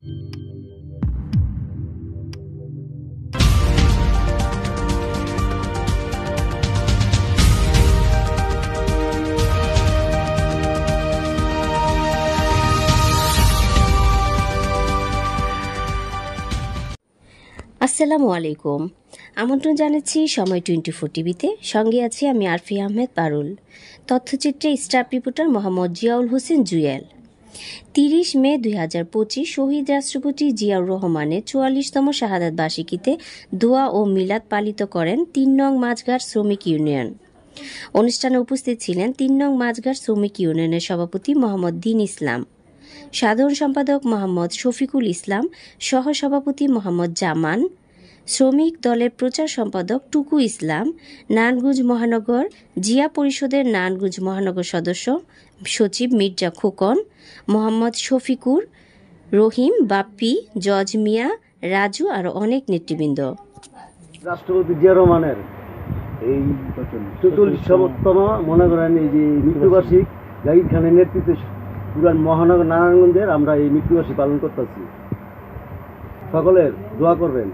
আসসালামু আলাইকুম। আমন্ত্রণ জানাচ্ছি সময় 24 টিভিতে। সঙ্গে আছি আমি আরফি আহমেদ পারুল। তথ্যচিত্রে স্টাফ রিপোর্টার মোহাম্মদ জিয়াউল হোসেন জুয়েল। 30 মে 2025 শহীদ রাষ্ট্রপতি জিয়াউর রহমানের 44তম শাহাদাত বার্ষিকীতে দোয়া ও মিলাদ পালিত করেন 3 নং মাঝঘাট শ্রমিক ইউনিয়ন। অনুষ্ঠানে উপস্থিত ছিলেন 3 নং মাঝঘাট শ্রমিক ইউনিয়নের সভাপতি মোহাম্মদ দীন ইসলাম, সাধারণ সম্পাদক মোহাম্মদ শফিকুল ইসলাম, সহসভাপতি মোহাম্মদ জামান, শ্রমিক দলের প্রচার সম্পাদক টুকু ইসলাম, নারায়ণগঞ্জ মহানগর জিয়া পরিষদের নারায়ণগঞ্জ মহানগর সদস্য সচিব মির্জা খোকন, মোহাম্মদ শফিকুর রহিম, বাপ্পি, জজ মিয়া, রাজু আর অনেক নেতৃবৃন্দ। রাষ্ট্রপতি জিয়া রহমানের এই 44তম মনে করেন এই যে মৃত্যুবার্ষিক জাহিদ খানের নেতৃত্বে পুরান মহানগর নারায়ণগঞ্জের আমরা এই মৃত্যুবার্ষিকী পালন করতেছি। সকলের দোয়া করবেন।